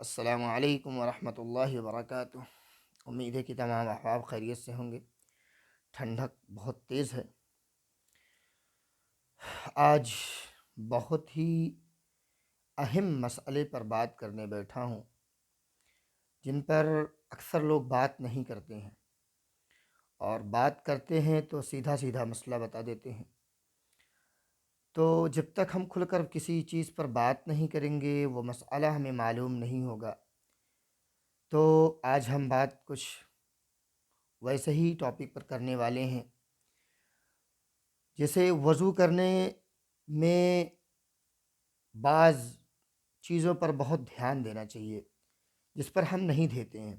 السلام علیکم ورحمۃ اللہ وبرکاتہ۔ امید ہے کہ تمام احباب خیریت سے ہوں گے۔ ٹھنڈک بہت تیز ہے۔ آج بہت ہی اہم مسئلے پر بات کرنے بیٹھا ہوں، جن پر اکثر لوگ بات نہیں کرتے ہیں، اور بات کرتے ہیں تو سیدھا سیدھا مسئلہ بتا دیتے ہیں۔ تو جب تک ہم کھل کر کسی چیز پر بات نہیں کریں گے، وہ مسئلہ ہمیں معلوم نہیں ہوگا۔ تو آج ہم بات کچھ ویسے ہی ٹاپک پر کرنے والے ہیں، جیسے وضو کرنے میں بعض چیزوں پر بہت دھیان دینا چاہیے، جس پر ہم نہیں دیتے ہیں،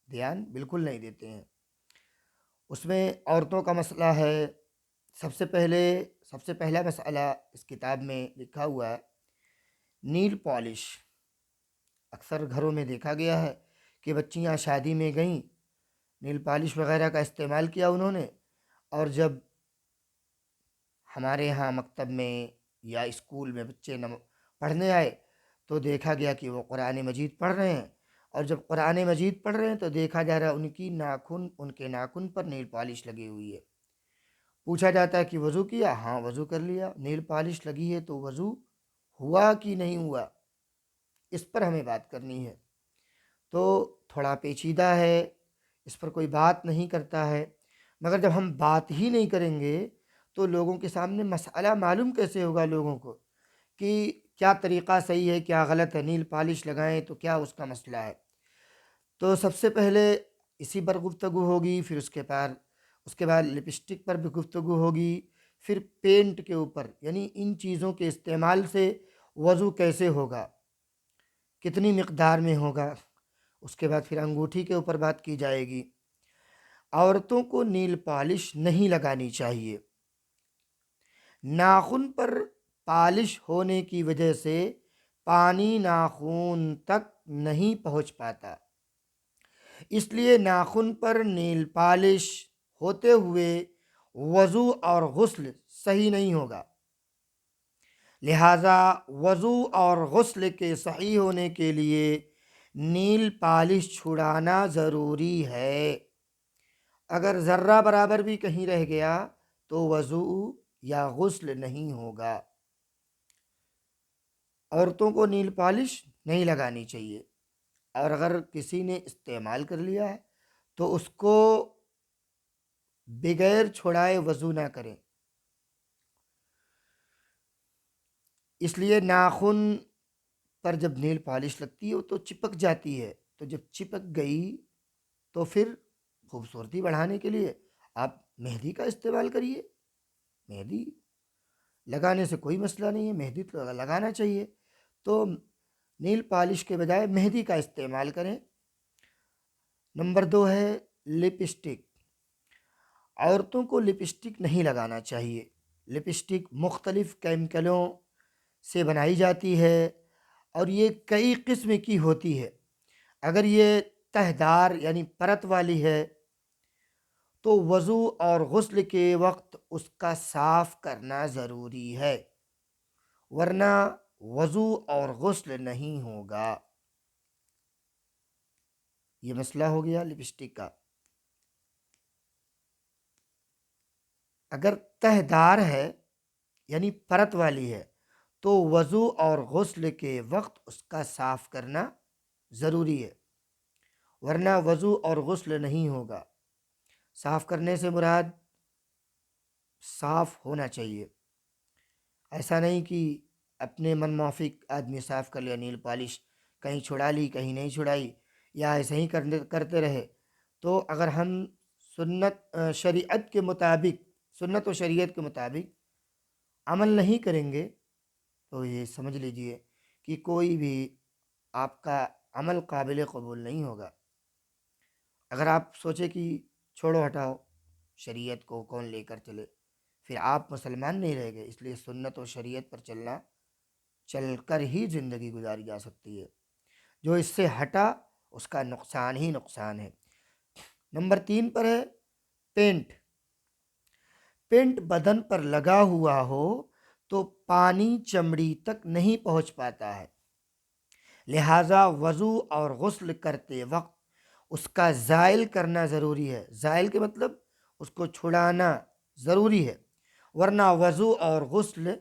دھیان بالکل نہیں دیتے ہیں۔ اس میں عورتوں کا مسئلہ ہے۔ سب سے پہلا مسئلہ اس کتاب میں لکھا ہوا ہے، نیل پالش۔ اکثر گھروں میں دیکھا گیا ہے کہ بچیاں شادی میں گئیں، نیل پالش وغیرہ کا استعمال کیا انہوں نے، اور جب ہمارے ہاں مکتب میں یا اسکول میں بچے پڑھنے آئے تو دیکھا گیا کہ وہ قرآن مجید پڑھ رہے ہیں، اور جب قرآن مجید پڑھ رہے ہیں تو دیکھا جا رہا ہے ان کے ناخن پر نیل پالش لگی ہوئی ہے۔ پوچھا جاتا ہے کہ وضو کیا؟ ہاں وضو کر لیا۔ نیل پالش لگی ہے تو وضو ہوا کہ نہیں ہوا، اس پر ہمیں بات کرنی ہے۔ تو تھوڑا پیچیدہ ہے، اس پر کوئی بات نہیں کرتا ہے، مگر جب ہم بات ہی نہیں کریں گے تو لوگوں کے سامنے مسئلہ معلوم کیسے ہوگا لوگوں کو کہ کیا طریقہ صحیح ہے، کیا غلط ہے، نیل پالش لگائیں تو کیا اس کا مسئلہ ہے۔ تو سب سے پہلے اسی پر گفتگو ہوگی، پھر اس کے بعد لپسٹک پر بھی گفتگو ہوگی، پھر پینٹ کے اوپر، یعنی ان چیزوں کے استعمال سے وضو کیسے ہوگا، کتنی مقدار میں ہوگا۔ اس کے بعد پھر انگوٹھی کے اوپر بات کی جائے گی۔ عورتوں کو نیل پالش نہیں لگانی چاہیے۔ ناخن پر پالش ہونے کی وجہ سے پانی ناخن تک نہیں پہنچ پاتا، اس لیے ناخن پر نیل پالش ہوتے ہوئے وضو اور غسل صحیح نہیں ہوگا۔ لہٰذا وضو اور غسل کے صحیح ہونے کے لیے نیل پالش چھڑانا ضروری ہے۔ اگر ذرہ برابر بھی کہیں رہ گیا تو وضو یا غسل نہیں ہوگا۔ عورتوں کو نیل پالش نہیں لگانی چاہیے، اور اگر کسی نے استعمال کر لیا ہے تو اس کو بغیر چھڑائے وضو نہ کریں۔ اس لیے ناخن پر جب نیل پالش لگتی ہے تو چپک جاتی ہے، تو جب چپک گئی تو پھر خوبصورتی بڑھانے کے لیے آپ مہندی کا استعمال کریے۔ مہندی لگانے سے کوئی مسئلہ نہیں ہے، مہندی تو لگانا چاہیے، تو نیل پالش کے بجائے مہندی کا استعمال کریں۔ نمبر 2 ہے لپسٹک۔ عورتوں کو لپسٹک نہیں لگانا چاہیے۔ لپسٹک مختلف کیمیکلوں سے بنائی جاتی ہے، اور یہ کئی قسم کی ہوتی ہے۔ اگر یہ تہہ دار یعنی پرت والی ہے تو وضو اور غسل کے وقت اس کا صاف کرنا ضروری ہے، ورنہ وضو اور غسل نہیں ہوگا۔ یہ مسئلہ ہو گیا لپسٹک کا۔ اگر تہہ دار ہے یعنی پرت والی ہے تو وضو اور غسل کے وقت اس کا صاف کرنا ضروری ہے، ورنہ وضو اور غسل نہیں ہوگا۔ صاف کرنے سے مراد صاف ہونا چاہیے، ایسا نہیں کہ اپنے من موافق آدمی صاف کر لیا، نیل پالش کہیں چھڑا لی کہیں نہیں چھڑائی، یا ایسے ہی کرتے رہے۔ تو اگر ہم سنت و شریعت کے مطابق عمل نہیں کریں گے تو یہ سمجھ لیجئے کہ کوئی بھی آپ کا عمل قابل قبول نہیں ہوگا۔ اگر آپ سوچیں کہ چھوڑو ہٹاؤ، شریعت کو کون لے کر چلے، پھر آپ مسلمان نہیں رہ گئے۔ اس لیے سنت و شریعت پر چل کر ہی زندگی گزاری جا سکتی ہے۔ جو اس سے ہٹا اس کا نقصان ہی نقصان ہے۔ نمبر 3 پر ہے پینٹ۔ پینٹ بدن پر لگا ہوا ہو تو پانی چمڑی تک نہیں پہنچ پاتا ہے، لہٰذا وضو اور غسل کرتے وقت اس کا زائل کرنا ضروری ہے۔ زائل کے مطلب اس کو چھڑانا ضروری ہے، ورنہ وضو اور غسل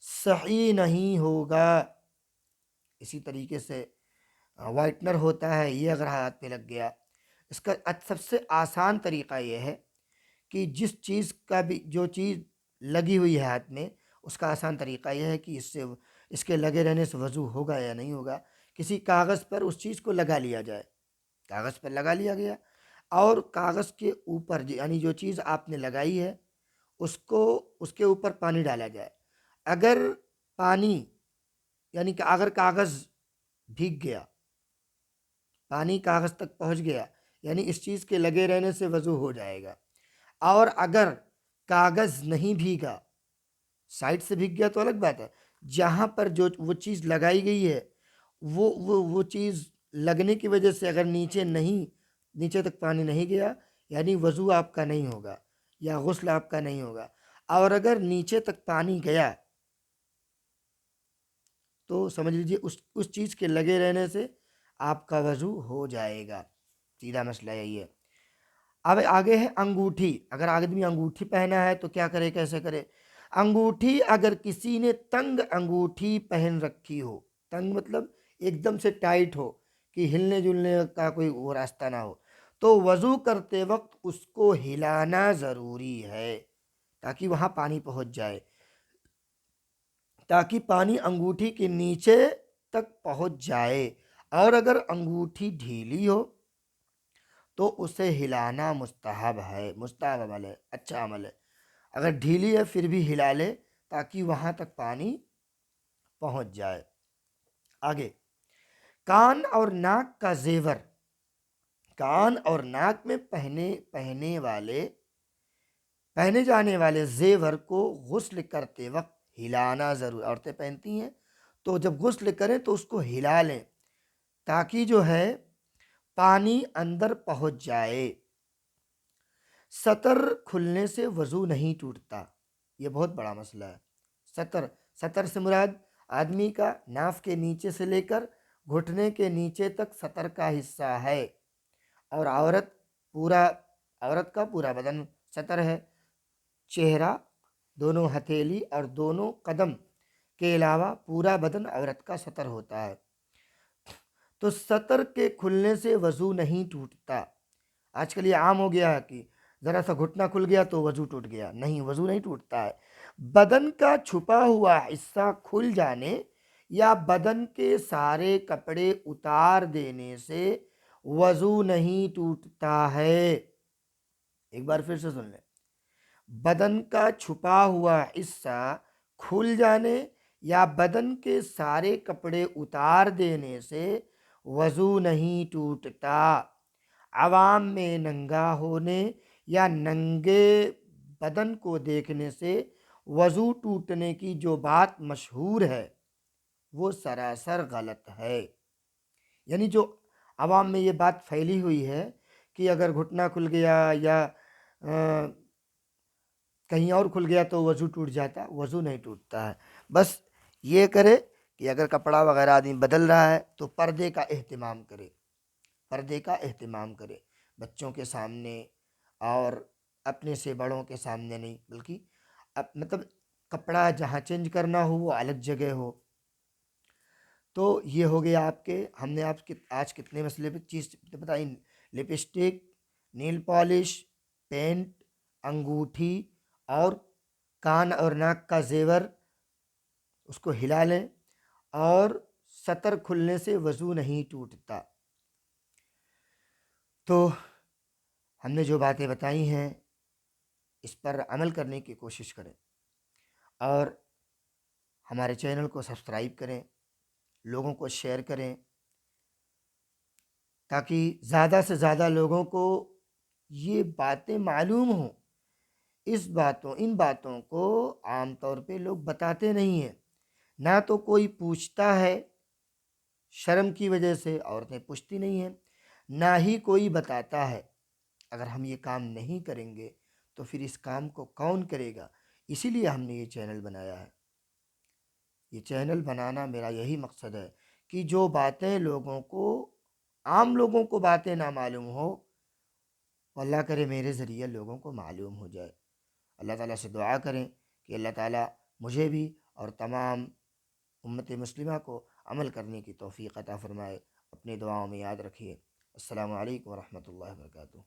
صحیح نہیں ہوگا۔ اسی طریقے سے وائٹنر ہوتا ہے، یہ اگر ہاتھ پہ لگ گیا، اس کا سب سے آسان طریقہ یہ ہے کہ جس چیز کا بھی جو چیز لگی ہوئی ہے ہاتھ میں، اس کا آسان طریقہ یہ ہے کہ اس کے لگے رہنے سے وضو ہوگا یا نہیں ہوگا۔ کسی کاغذ پر اس چیز کو لگا لیا جائے، کاغذ پر لگا لیا گیا، اور کاغذ کے اوپر یعنی جو چیز آپ نے لگائی ہے اس کے اوپر پانی ڈالا جائے۔ اگر پانی یعنی کہ اگر کاغذ بھیگ گیا، پانی کاغذ تک پہنچ گیا، یعنی اس چیز کے لگے رہنے سے وضو ہو جائے گا۔ اور اگر کاغذ نہیں بھیگا، سائڈ سے بھیگ گیا تو الگ بات ہے، جہاں پر جو وہ چیز لگائی گئی ہے وہ چیز لگنے کی وجہ سے اگر نیچے تک پانی نہیں گیا، یعنی وضو آپ کا نہیں ہوگا یا غسل آپ کا نہیں ہوگا۔ اور اگر نیچے تک پانی گیا تو سمجھ لیجیے اس چیز کے لگے رہنے سے آپ کا وضو ہو جائے گا۔ سیدھا مسئلہ یہی ہے۔ اب آگے ہے انگوٹھی۔ اگر آدمی انگوٹھی پہنا ہے تو کیا کرے، کیسے کرے؟ انگوٹھی اگر کسی نے تنگ انگوٹھی پہن رکھی ہو، تنگ مطلب ایک دم سے ٹائٹ ہو کہ ہلنے جلنے کا کوئی وہ راستہ نہ ہو، تو وضو کرتے وقت اس کو ہلانا ضروری ہے تاکہ وہاں پانی پہنچ جائے، تاکہ پانی انگوٹھی کے نیچے تک پہنچ جائے۔ اور اگر انگوٹھی ڈھیلی ہو تو اسے ہلانا مستحب ہے، مستحب عمل ہے، اچھا عمل ہے۔ اگر ڈھیلی ہے پھر بھی ہلا لے تاکہ وہاں تک پانی پہنچ جائے۔ آگے، کان اور ناک کا زیور۔ کان اور ناک میں پہنے جانے والے زیور کو غسل کرتے وقت ہلانا ضرور۔ عورتیں پہنتی ہیں تو جب غسل کریں تو اس کو ہلا لیں تاکہ جو ہے پانی اندر پہنچ جائے۔ سطر کھلنے سے وضو نہیں ٹوٹتا، یہ بہت بڑا مسئلہ ہے۔ سطر سے مراد آدمی کا ناف کے نیچے سے لے کر گھٹنے کے نیچے تک سطر کا حصہ ہے، اور عورت کا پورا بدن سطر ہے۔ چہرہ، دونوں ہتھیلی اور دونوں قدم کے علاوہ پورا بدن عورت کا سطر ہوتا ہے۔ تو سطر کے کھلنے سے وضو نہیں ٹوٹتا۔ آج کل یہ عام ہو گیا ہے کہ ذرا سا گھٹنا کھل گیا تو وضو ٹوٹ گیا، نہیں، وضو نہیں ٹوٹتا ہے۔ بدن کا چھپا ہوا حصہ کھل جانے یا بدن کے سارے کپڑے اتار دینے سے وضو نہیں ٹوٹتا ہے۔ ایک بار پھر سے سن لیں، بدن کا چھپا ہوا حصہ کھل جانے یا بدن کے سارے کپڑے اتار دینے سے وضو نہیں ٹوٹتا۔ عوام میں ننگا ہونے یا ننگے بدن کو دیکھنے سے وضو ٹوٹنے کی جو بات مشہور ہے وہ سراسر غلط ہے۔ یعنی جو عوام میں یہ بات پھیلی ہوئی ہے کہ اگر گھٹنا کھل گیا یا کہیں اور کھل گیا تو وضو ٹوٹ جاتا، وضو نہیں ٹوٹتا ہے۔ بس یہ کرے کہ اگر کپڑا وغیرہ آدمی بدل رہا ہے تو پردے کا اہتمام کرے، پردے کا اہتمام کرے، بچوں کے سامنے اور اپنے سے بڑوں کے سامنے نہیں، بلکہ مطلب کپڑا جہاں چینج کرنا ہو وہ الگ جگہ ہو۔ تو یہ ہو گیا آپ کے، ہم نے آج کتنے مسئلے پہ چیز بتائی؟ لپسٹک، نیل پالش، پینٹ، انگوٹھی اور کان اور ناک کا زیور، اس کو ہلا لیں، اور سطر کھلنے سے وضو نہیں ٹوٹتا۔ تو ہم نے جو باتیں بتائی ہیں اس پر عمل کرنے کی کوشش کریں، اور ہمارے چینل کو سبسکرائب کریں، لوگوں کو شیئر کریں تاکہ زیادہ سے زیادہ لوگوں کو یہ باتیں معلوم ہوں۔ ان باتوں کو عام طور پہ لوگ بتاتے نہیں ہیں، نہ تو کوئی پوچھتا ہے، شرم کی وجہ سے عورتیں پوچھتی نہیں ہیں، نہ ہی کوئی بتاتا ہے۔ اگر ہم یہ کام نہیں کریں گے تو پھر اس کام کو کون کرے گا؟ اسی لیے ہم نے یہ چینل بنایا ہے۔ یہ چینل بنانا میرا یہی مقصد ہے کہ جو باتیں لوگوں کو، عام لوگوں کو باتیں نہ معلوم ہو، وہ اللہ کرے میرے ذریعے لوگوں کو معلوم ہو جائے۔ اللہ تعالیٰ سے دعا کریں کہ اللہ تعالیٰ مجھے بھی اور تمام امت مسلمہ کو عمل کرنے کی توفیق عطا فرمائے۔ اپنی دعاؤں میں یاد رکھیے۔ السلام علیکم ورحمۃ اللہ وبرکاتہ۔